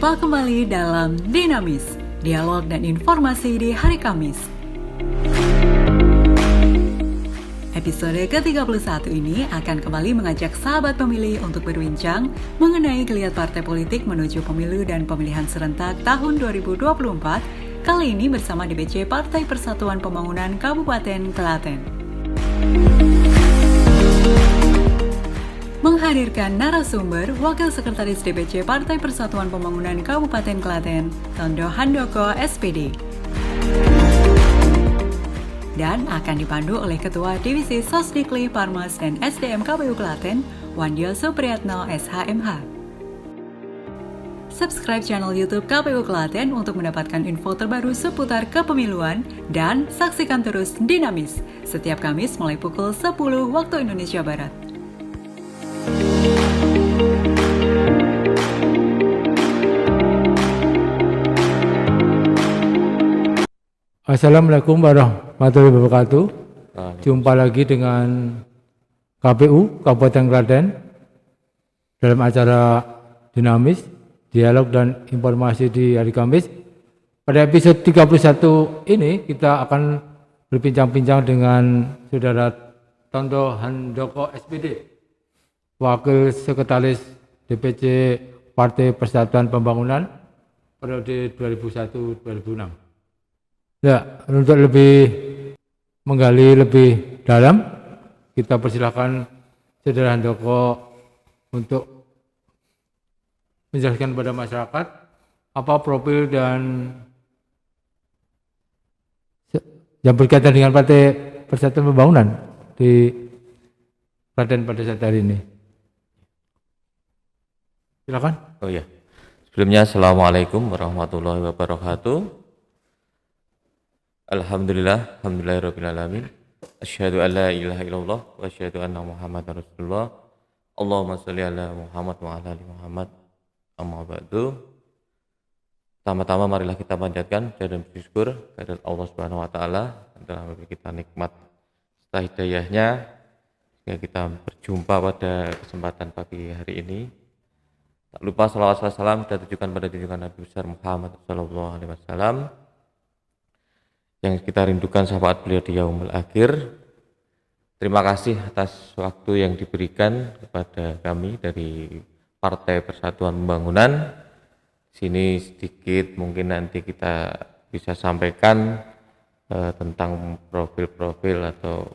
Jumpa kembali dalam Dinamis, dialog dan informasi di hari Kamis. Episode ke-31 ini akan kembali mengajak sahabat pemilih untuk berbincang mengenai geliat partai politik menuju pemilu dan pemilihan serentak tahun 2024, kali ini bersama DPC Partai Persatuan Pembangunan Kabupaten Klaten. Menghadirkan narasumber Wakil Sekretaris DPC Partai Persatuan Pembangunan Kabupaten Klaten, Tondo Handoko SPD. Dan akan dipandu oleh Ketua Divisi Sosdikli Parmas dan SDM KPU Klaten, Wandyo Supriyatno SHMH. Subscribe channel YouTube KPU Klaten untuk mendapatkan info terbaru seputar kepemiluan dan saksikan terus Dinamis setiap Kamis mulai pukul 10 waktu Indonesia Barat. Assalamualaikum warahmatullahi wabarakatuh. Jumpa lagi dengan KPU Kabupaten Klaten dalam acara Dinamis, Dialog dan Informasi di hari Kamis. Pada episode 31 ini kita akan berbincang-bincang dengan Saudara Tondo Handoko SPD, Wakil Sekretaris DPC Partai Persatuan Pembangunan periode 2001-2006. Ya, untuk lebih menggali lebih dalam, kita persilahkan Saudara Handoko untuk menjelaskan kepada masyarakat apa profil dan yang berkaitan dengan Partai Persatuan Pembangunan di Klaten pada saat hari ini. Silakan. Oh ya. Sebelumnya Assalamualaikum warahmatullahi wabarakatuh. Alhamdulillahirrabbilalamin. Asyhadu an la ilaha illallah wa asyhadu anna Muhammadar Rasulullah. Allahumma sholli ala Muhammad wa ala ali Muhammad. Amma ba'du. Pertama-tama marilah kita panjatkan puja dan syukur kepada Allah Subhanahu wa taala yang telah memberi kita nikmat serta hidayahnya sehingga kita berjumpa pada kesempatan pagi hari ini. Tak lupa salawat salam kita tujukan pada junjungan Nabi besar Muhammad sallallahu alaihi wasallam yang kita rindukan syafaat beliau di yaumul akhir. Terima kasih atas waktu yang diberikan kepada kami dari Partai Persatuan Pembangunan. Sini sedikit mungkin nanti kita bisa sampaikan tentang profil-profil atau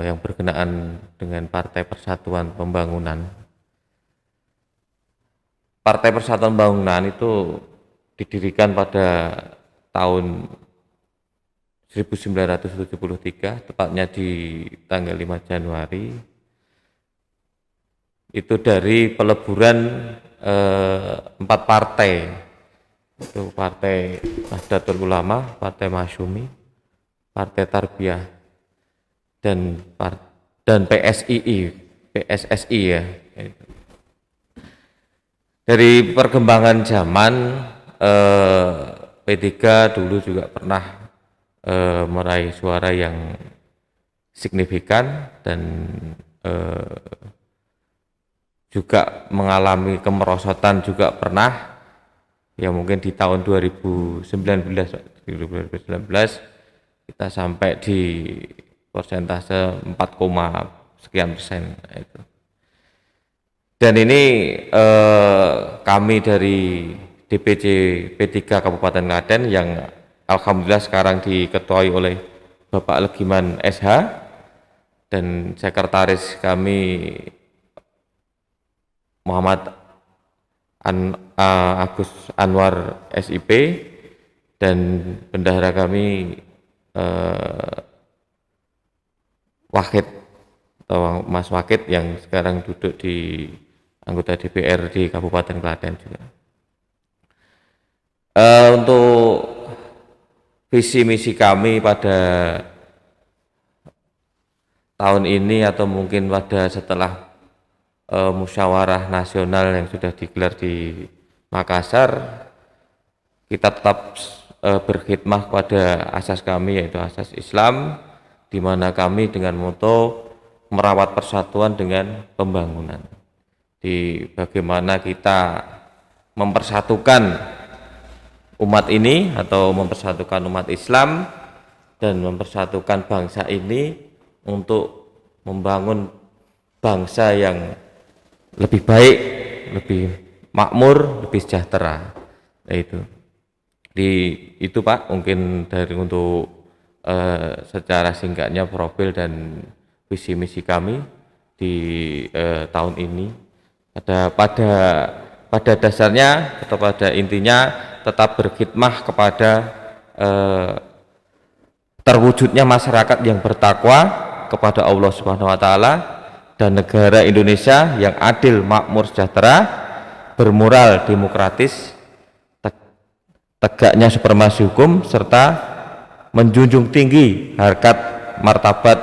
yang berkenaan dengan Partai Persatuan Pembangunan. Partai Persatuan Pembangunan itu didirikan pada tahun 1973, tepatnya di tanggal 5 Januari. Itu dari peleburan 4 partai. Itu Partai Nahdlatul Ulama, Partai Masyumi, Partai Tarbiyah, dan PSSI ya. Dari perkembangan zaman, P3 dulu juga pernah meraih suara yang signifikan dan juga mengalami kemerosotan juga pernah ya, mungkin di tahun 2019 kita sampai di persentase 4, sekian persen itu. Dan ini kami dari DPC P3 Kabupaten Klaten yang alhamdulillah sekarang diketuai oleh Bapak Legiman SH dan sekretaris kami Muhammad Agus Anwar SIP dan bendahara kami Wahid atau Mas Wahid yang sekarang duduk di anggota DPR di Kabupaten Klaten juga. Untuk visi misi kami pada tahun ini atau mungkin pada setelah musyawarah nasional yang sudah digelar di Makassar, kita tetap berkhidmah pada asas kami, yaitu asas Islam, di mana kami dengan moto merawat persatuan dengan pembangunan. Di bagaimana kita mempersatukan umat ini atau mempersatukan umat Islam dan mempersatukan bangsa ini untuk membangun bangsa yang lebih baik, lebih makmur, lebih sejahtera. Nah, itu Pak, mungkin dari untuk secara singkatnya profil dan visi misi kami di tahun ini. Pada dasarnya atau pada intinya tetap berkhidmah kepada terwujudnya masyarakat yang bertakwa kepada Allah Subhanahu wa taala dan negara Indonesia yang adil, makmur, sejahtera, bermoral, demokratis, tegaknya supremasi hukum serta menjunjung tinggi harkat martabat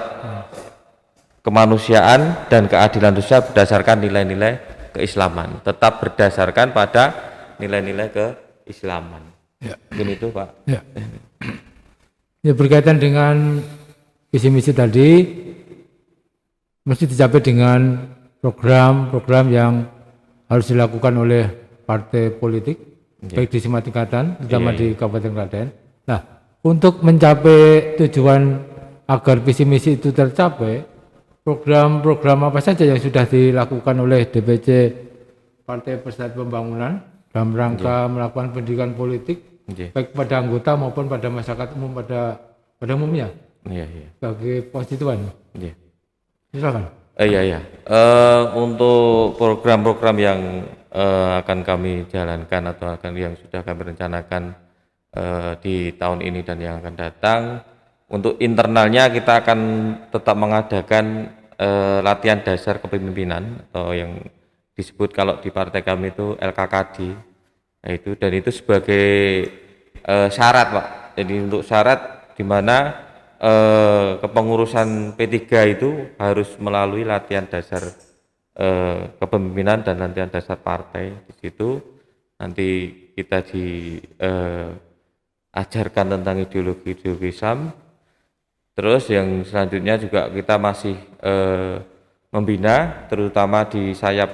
kemanusiaan dan keadilan sosial berdasarkan nilai-nilai keislaman, tetap berdasarkan pada nilai-nilai keislaman. Ya. Mungkin itu Pak. Ya. Ya, berkaitan dengan visi misi tadi mesti dicapai dengan program-program yang harus dilakukan oleh partai politik, baik di semua tingkatan, terutama di Kabupaten Klaten. Nah, untuk mencapai tujuan agar visi misi itu tercapai, program-program apa saja yang sudah dilakukan oleh DPC Partai Persatuan Pembangunan dalam rangka melakukan pendidikan politik, baik pada anggota maupun pada masyarakat umum pada umumnya, sebagai konstituen. Silakan. Untuk program-program yang akan kami jalankan atau yang sudah kami rencanakan di tahun ini dan yang akan datang, untuk internalnya kita akan tetap mengadakan latihan dasar kepemimpinan atau yang disebut kalau di partai kami itu LKKD. Nah, dan itu sebagai syarat Pak. Jadi untuk syarat di mana kepengurusan P3 itu harus melalui latihan dasar kepemimpinan dan latihan dasar partai. Di situ nanti kita diajarkan tentang ideologi Islam. Terus yang selanjutnya juga kita masih membina terutama di sayap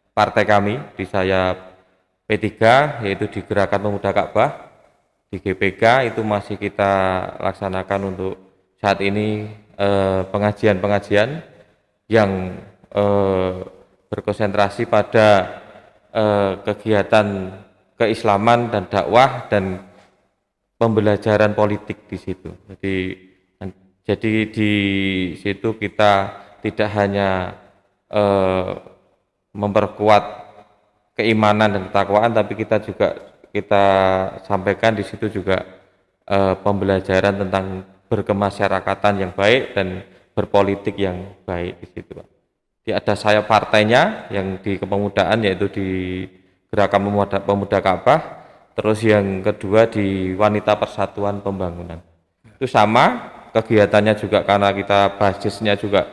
partai kami, di sayap P3, yaitu di Gerakan Pemuda Ka'bah. Di GPK itu masih kita laksanakan untuk saat ini pengajian-pengajian yang berkonsentrasi pada kegiatan keislaman dan dakwah dan pembelajaran politik di situ. Jadi di situ kita tidak hanya memperkuat keimanan dan ketakwaan, tapi kita sampaikan di situ juga pembelajaran tentang berkemasyarakatan yang baik dan berpolitik yang baik di situ, Pak. Ada sayap partainya yang di kepemudaan, yaitu di Gerakan Pemuda Ka'bah. Terus yang kedua di Wanita Persatuan Pembangunan. Itu sama kegiatannya juga, karena kita basisnya juga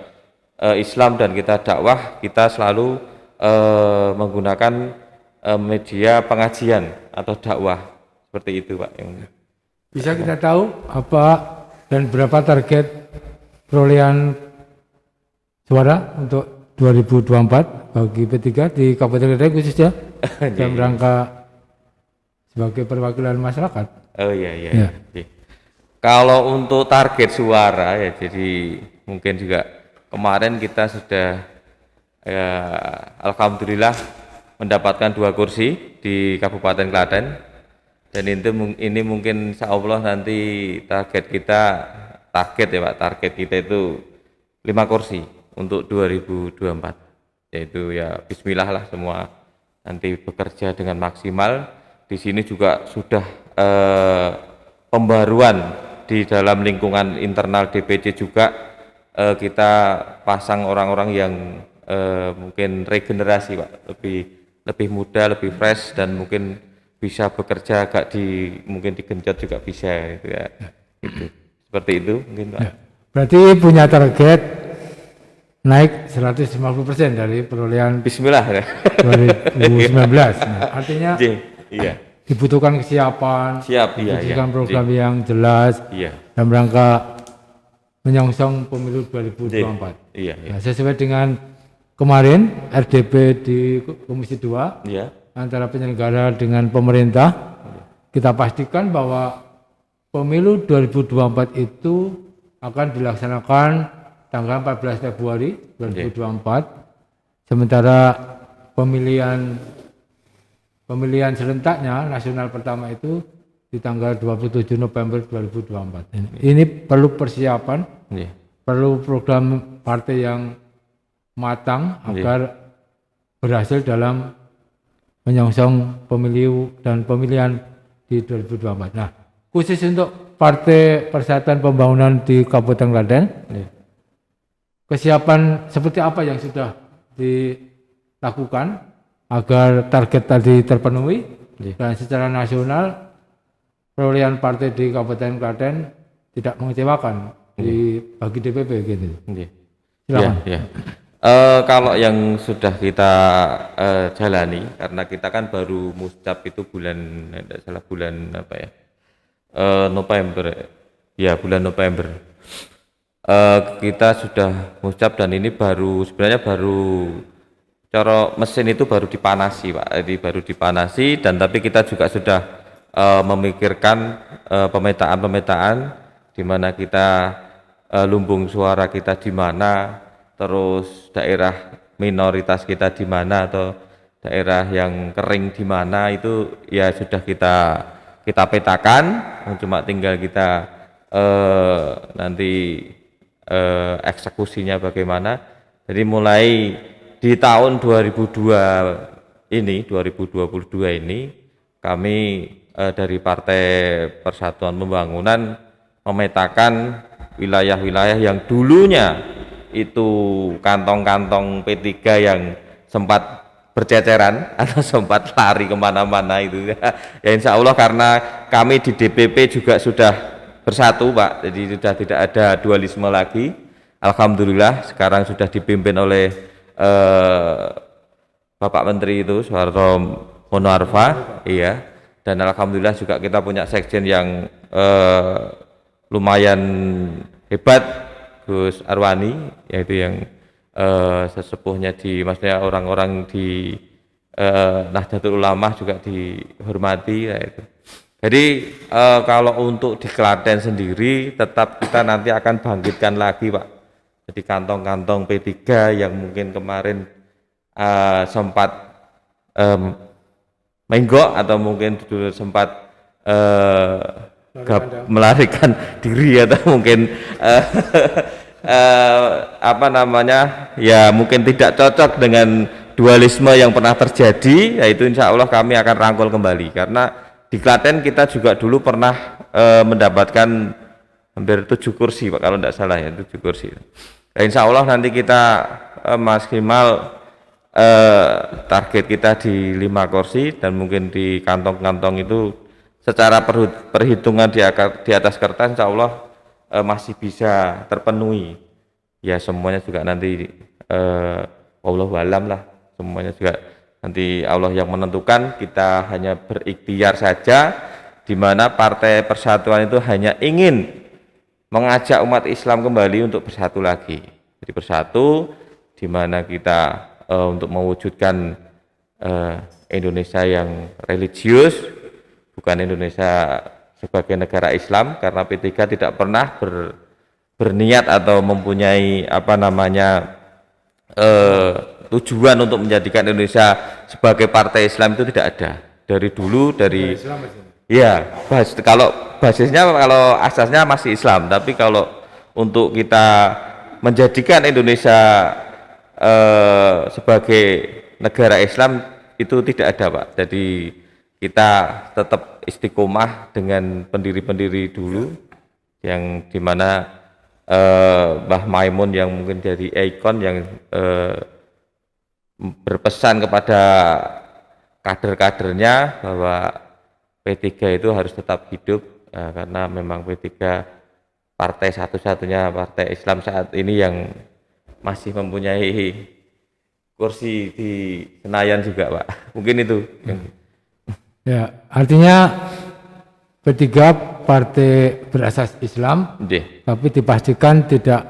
Islam dan kita dakwah, kita selalu menggunakan media pengajian atau dakwah seperti itu, Pak. Bisa kita tahu apa dan berapa target perolehan suara untuk 2024 bagi P3 di Kabupaten Klaten khususnya dalam rangka sebagai perwakilan masyarakat? Oh iya. Kalau untuk target suara ya, jadi mungkin juga kemarin kita sudah alhamdulillah mendapatkan 2 kursi di Kabupaten Klaten, dan ini mungkin insya Allah nanti target ya Pak, target kita itu 5 kursi untuk 2024, yaitu ya bismillah lah semua nanti bekerja dengan maksimal. Di sini juga sudah pembaruan di dalam lingkungan internal DPC juga, kita pasang orang-orang yang mungkin regenerasi Pak, lebih muda, lebih fresh, dan mungkin bisa bekerja agak mungkin digenjot juga bisa gitu ya. Gitu. Seperti itu mungkin Pak. Ya. Berarti punya target naik 150% dari perolehan bismillah 2019. Nah, artinya iya. Dibutuhkan kesiapan, dibutuhkan program yang jelas dalam rangka menyongsong pemilu 2024. Iya. Nah, sesuai dengan kemarin RDP di Komisi 2, antara penyelenggara dengan pemerintah. Kita pastikan bahwa pemilu 2024 itu akan dilaksanakan tanggal 14 Februari 2024. Sementara pemilihan serentaknya nasional pertama itu di tanggal 27 November 2024. Ini perlu persiapan, perlu program partai yang matang agar berhasil dalam menyongsong pemilu dan pemilihan di 2024. Nah, khusus untuk Partai Persatuan Pembangunan di Kabupaten Klaten, kesiapan seperti apa yang sudah dilakukan agar target tadi terpenuhi dan secara nasional perolehan partai di Kabupaten Klaten tidak mengecewakan bagi DPP gitu. Silakan. Kalau yang sudah kita jalani, karena kita kan baru muscap itu bulan November, bulan November. Kita sudah muscap dan ini sebenarnya baru cara mesin itu baru dipanasi, Pak. Jadi baru dipanasi dan tapi kita juga sudah memikirkan pemetaan di mana kita lumbung suara kita di mana, terus daerah minoritas kita di mana atau daerah yang kering di mana itu ya sudah kita petakan, cuma tinggal kita nanti eksekusinya bagaimana. Jadi mulai di tahun 2022 ini kami dari Partai Persatuan Pembangunan memetakan wilayah-wilayah yang dulunya itu kantong-kantong P3 yang sempat berceceran atau sempat lari kemana-mana itu ya insya Allah karena kami di DPP juga sudah bersatu, Pak, jadi sudah tidak ada dualisme lagi. Alhamdulillah sekarang sudah dipimpin oleh Bapak Menteri itu Soeharto Monoarfa, iya, dan alhamdulillah juga kita punya sekjen yang lumayan hebat, Gus Arwani, yaitu yang sesepuhnya maksudnya orang-orang di Nahdlatul Ulama juga dihormati ya itu. Jadi kalau untuk di Klaten sendiri tetap kita nanti akan bangkitkan lagi, Pak. Jadi kantong-kantong P3 yang mungkin kemarin sempat menggok atau mungkin dulu sempat melarikan diri atau mungkin ya mungkin tidak cocok dengan dualisme yang pernah terjadi, yaitu insya Allah kami akan rangkul kembali karena di Klaten kita juga dulu pernah mendapatkan hampir 7 kursi, Pak, kalau tidak salah ya, 7 kursi. Nah, insya Allah nanti kita maksimal target kita di 5 kursi dan mungkin di kantong-kantong itu secara perhitungan di atas kertas insya Allah masih bisa terpenuhi ya, semuanya juga nanti wallahu alam lah, semuanya juga nanti Allah yang menentukan. Kita hanya berikhtiar saja, di mana Partai Persatuan itu hanya ingin mengajak umat Islam kembali untuk bersatu lagi. Jadi bersatu di mana kita untuk mewujudkan Indonesia yang religius, bukan Indonesia sebagai negara Islam, karena P3 tidak pernah berniat atau mempunyai tujuan untuk menjadikan Indonesia sebagai partai Islam, itu tidak ada dari dulu, dari kalau basisnya, kalau asasnya masih Islam, tapi kalau untuk kita menjadikan Indonesia sebagai negara Islam itu tidak ada, Pak. Jadi kita tetap istiqomah dengan pendiri-pendiri dulu yang dimana Mbah Maimun yang mungkin jadi ikon yang berpesan kepada kader-kadernya bahwa P3 itu harus tetap hidup karena memang P3 partai satu-satunya partai Islam saat ini yang masih mempunyai kursi di Senayan juga, Pak. Mungkin itu. Ya, artinya P3 partai berasas Islam, tapi dipastikan tidak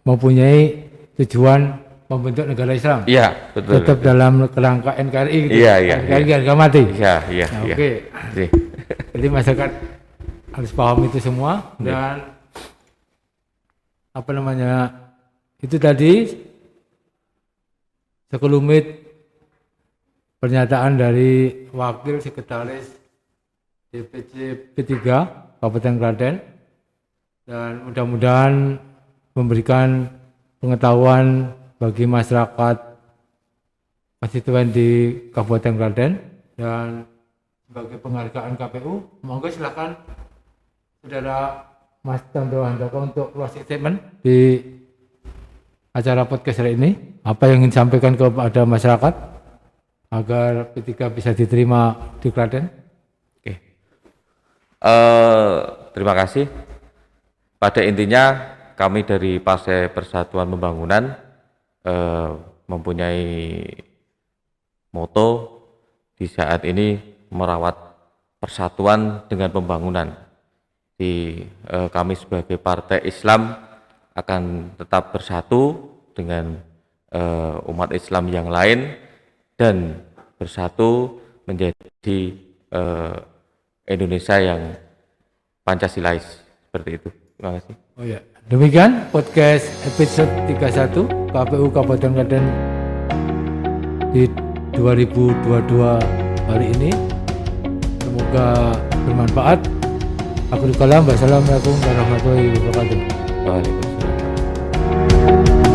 mempunyai tujuan membentuk negara Islam. Iya, betul. Tetap dalam kerangka NKRI gitu. Iya, iya, NKRI iya. harga mati. Iya, iya, Nah, iya. oke. Iya. Jadi masyarakat harus paham itu semua dan apa namanya itu tadi sekelumit pernyataan dari Wakil Sekretaris DPC P3 Kabupaten Klaten dan mudah-mudahan memberikan pengetahuan bagi masyarakat konstituen di Kabupaten Klaten dan sebagai penghargaan KPU, monggo silakan Saudara Mas Chandra Handoko untuk closing statement di acara podcast hari ini. Apa yang ingin disampaikan kepada masyarakat agar P3 bisa diterima di Klaten? Oke. Terima kasih. Pada intinya kami dari Partai Persatuan Pembangunan mempunyai moto di saat ini merawat persatuan dengan pembangunan. Kami sebagai partai Islam akan tetap bersatu dengan umat Islam yang lain dan bersatu menjadi Indonesia yang Pancasilais, seperti itu. Terima kasih. Oh ya, demikian podcast episode 31 KPU Kabupaten Klaten di 2022 hari ini. Semoga bermanfaat. Aku Kalam, wassalamualaikum warahmatullahi wabarakatuh. Waalaikumsalam.